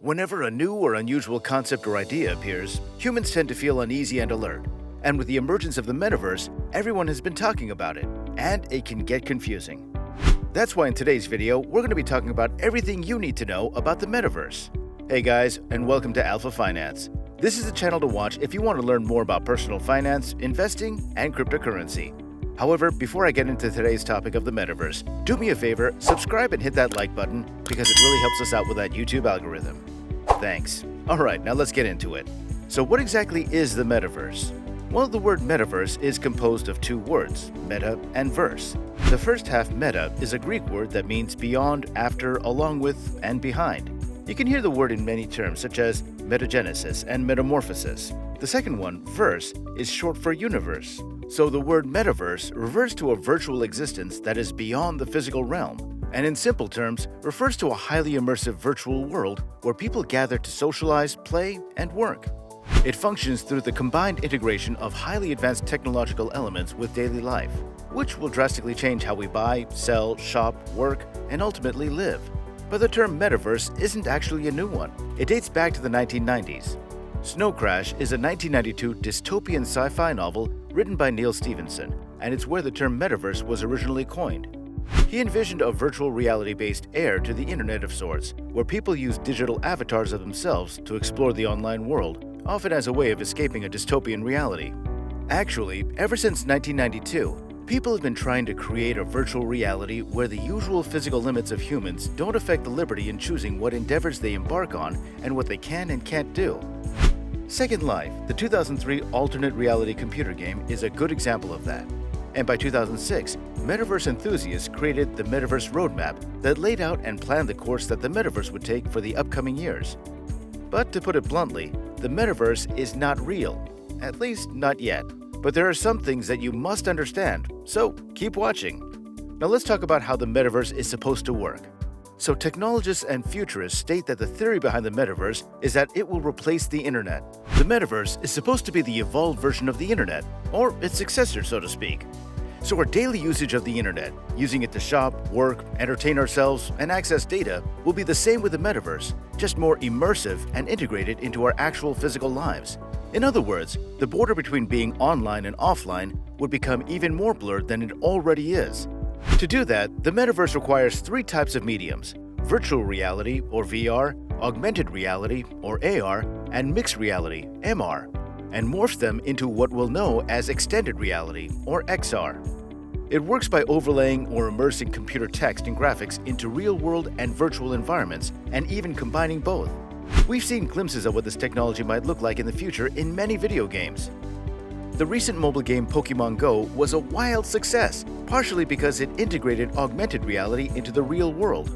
Whenever a new or unusual concept or idea appears, humans tend to feel uneasy and alert. And with the emergence of the metaverse, everyone has been talking about it, and it can get confusing. That's why in today's video, we're going to be talking about everything you need to know about the metaverse. Hey guys, and welcome to Alpha Finance. This is the channel to watch if you want to learn more about personal finance, investing, and cryptocurrency. However, before I get into today's topic of the metaverse, do me a favor, subscribe and hit that like button because it really helps us out with that YouTube algorithm. Thanks. Alright, now let's get into it. So what exactly is the metaverse? Well, the word metaverse is composed of two words, meta and verse. The first half, meta, is a Greek word that means beyond, after, along with, and behind. You can hear the word in many terms such as metagenesis and metamorphosis. The second one, verse, is short for universe. So the word metaverse refers to a virtual existence that is beyond the physical realm, and in simple terms, refers to a highly immersive virtual world where people gather to socialize, play, and work. It functions through the combined integration of highly advanced technological elements with daily life, which will drastically change how we buy, sell, shop, work, and ultimately live. But the term metaverse isn't actually a new one. It dates back to the 1990s. Snow Crash is a 1992 dystopian sci-fi novel written by Neil Stephenson, and it's where the term metaverse was originally coined. He envisioned a virtual reality-based heir to the internet of sorts, where people use digital avatars of themselves to explore the online world, often as a way of escaping a dystopian reality. Actually, ever since 1992, people have been trying to create a virtual reality where the usual physical limits of humans don't affect the liberty in choosing what endeavors they embark on and what they can and can't do. Second Life, the 2003 alternate reality computer game, is a good example of that. And by 2006, metaverse enthusiasts created the Metaverse Roadmap that laid out and planned the course that the metaverse would take for the upcoming years. But to put it bluntly, the metaverse is not real, at least not yet. But there are some things that you must understand, so keep watching. Now let's talk about how the metaverse is supposed to work. So technologists and futurists state that the theory behind the metaverse is that it will replace the internet. The metaverse is supposed to be the evolved version of the internet, or its successor, so to speak. So our daily usage of the internet, using it to shop, work, entertain ourselves, and access data, will be the same with the metaverse, just more immersive and integrated into our actual physical lives. In other words, the border between being online and offline would become even more blurred than it already is. To do that, the metaverse requires three types of mediums: virtual reality, or VR, augmented reality, or AR, and mixed reality, MR, and morphs them into what we'll know as extended reality, or XR. It works by overlaying or immersing computer text and graphics into real-world and virtual environments, and even combining both. We've seen glimpses of what this technology might look like in the future in many video games. The recent mobile game Pokemon Go was a wild success, partially because it integrated augmented reality into the real world.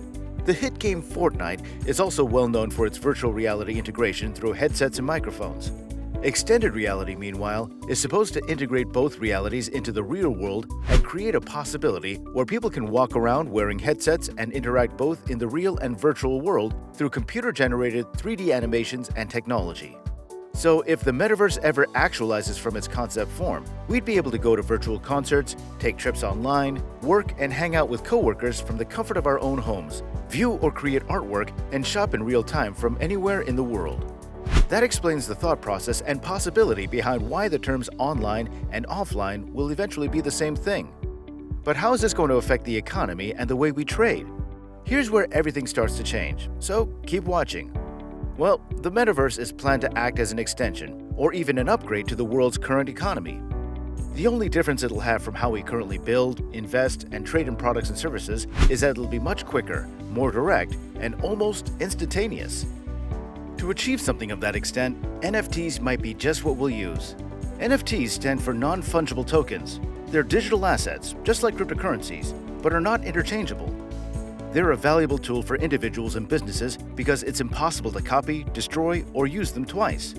The hit game Fortnite is also well known for its virtual reality integration through headsets and microphones. Extended reality, meanwhile, is supposed to integrate both realities into the real world and create a possibility where people can walk around wearing headsets and interact both in the real and virtual world through computer-generated 3D animations and technology. So if the metaverse ever actualizes from its concept form, we'd be able to go to virtual concerts, take trips online, work and hang out with coworkers from the comfort of our own homes, view or create artwork, and shop in real time from anywhere in the world. That explains the thought process and possibility behind why the terms online and offline will eventually be the same thing. But how is this going to affect the economy and the way we trade? Here's where everything starts to change, so keep watching. Well, the metaverse is planned to act as an extension, or even an upgrade to the world's current economy. The only difference it'll have from how we currently build, invest, and trade in products and services is that it'll be much quicker, more direct, and almost instantaneous. To achieve something of that extent, NFTs might be just what we'll use. NFTs stand for non-fungible tokens. They're digital assets, just like cryptocurrencies, but are not interchangeable. They're a valuable tool for individuals and businesses because it's impossible to copy, destroy, or use them twice.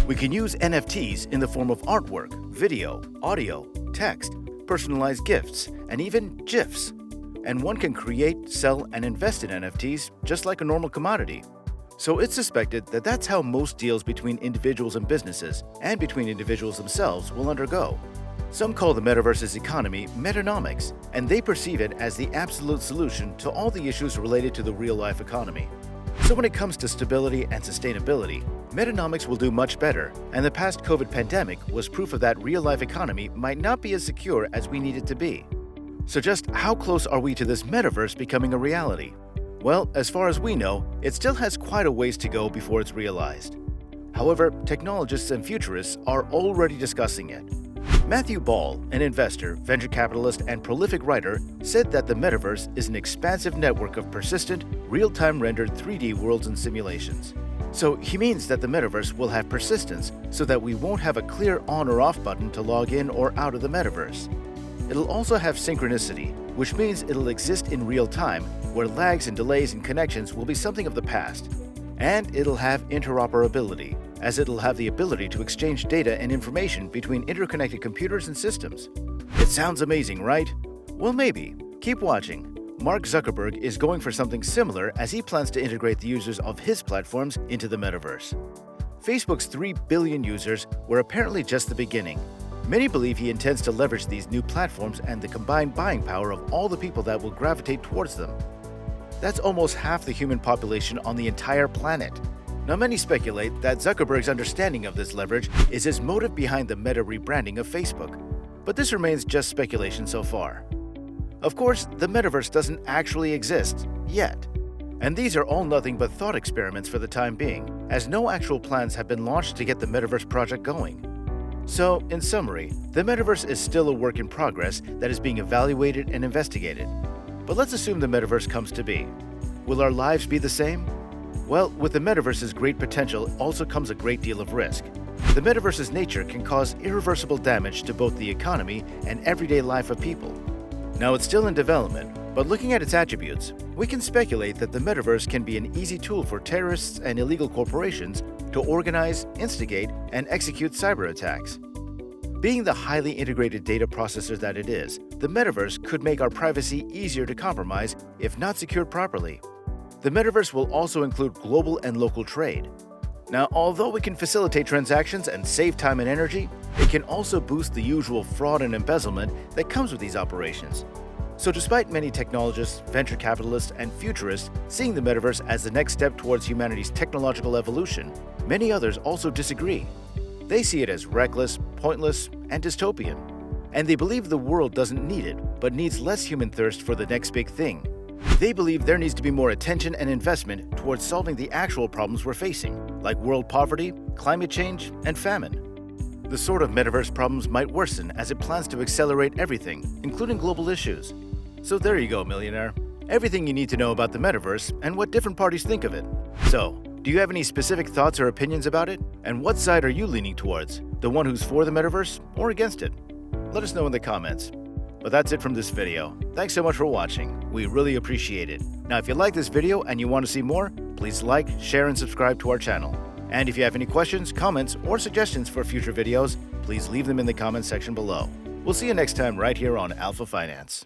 We can use NFTs in the form of artwork, video, audio, text, personalized gifts, and even GIFs. And one can create, sell, and invest in NFTs just like a normal commodity. So it's suspected that that's how most deals between individuals and businesses, and between individuals themselves, will undergo. Some call the metaverse's economy metanomics, and they perceive it as the absolute solution to all the issues related to the real-life economy. So when it comes to stability and sustainability, metanomics will do much better, and the past COVID pandemic was proof of that real-life economy might not be as secure as we need it to be. So just how close are we to this metaverse becoming a reality? Well, as far as we know, it still has quite a ways to go before it's realized. However, technologists and futurists are already discussing it. Matthew Ball, an investor, venture capitalist, and prolific writer, said that the metaverse is an expansive network of persistent, real-time rendered 3D worlds and simulations. So he means that the metaverse will have persistence so that we won't have a clear on or off button to log in or out of the metaverse. It'll also have synchronicity, which means it'll exist in real time, where lags and delays in connections will be something of the past. And it'll have interoperability, as it'll have the ability to exchange data and information between interconnected computers and systems. It sounds amazing, right? Well, maybe. Keep watching. Mark Zuckerberg is going for something similar as he plans to integrate the users of his platforms into the metaverse. Facebook's 3 billion users were apparently just the beginning. Many believe he intends to leverage these new platforms and the combined buying power of all the people that will gravitate towards them. That's almost half the human population on the entire planet. Now, many speculate that Zuckerberg's understanding of this leverage is his motive behind the meta rebranding of Facebook. But this remains just speculation so far. Of course, the metaverse doesn't actually exist yet. And these are all nothing but thought experiments for the time being, as no actual plans have been launched to get the metaverse project going. So, in summary, the metaverse is still a work in progress that is being evaluated and investigated. But let's assume the metaverse comes to be. Will our lives be the same? Well, with the metaverse's great potential also comes a great deal of risk. The metaverse's nature can cause irreversible damage to both the economy and everyday life of people. Now, it's still in development, but looking at its attributes, we can speculate that the metaverse can be an easy tool for terrorists and illegal corporations to organize, instigate, and execute cyber attacks. Being the highly integrated data processor that it is, the metaverse could make our privacy easier to compromise if not secured properly. The metaverse will also include global and local trade. Now, although it can facilitate transactions and save time and energy, it can also boost the usual fraud and embezzlement that comes with these operations. So despite many technologists, venture capitalists, and futurists seeing the metaverse as the next step towards humanity's technological evolution, many others also disagree. They see it as reckless, pointless, and dystopian. And they believe the world doesn't need it, but needs less human thirst for the next big thing. They believe there needs to be more attention and investment towards solving the actual problems we're facing, like world poverty, climate change, and famine. The sort of metaverse problems might worsen as it plans to accelerate everything, including global issues. So there you go, millionaire. Everything you need to know about the metaverse and what different parties think of it. So, do you have any specific thoughts or opinions about it? And what side are you leaning towards? The one who's for the metaverse or against it? Let us know in the comments. But that's it from this video. Thanks so much for watching. We really appreciate it. Now, if you like this video and you want to see more, please like, share, and subscribe to our channel. And if you have any questions, comments, or suggestions for future videos, please leave them in the comments section below. We'll see you next time right here on Alpha Finance.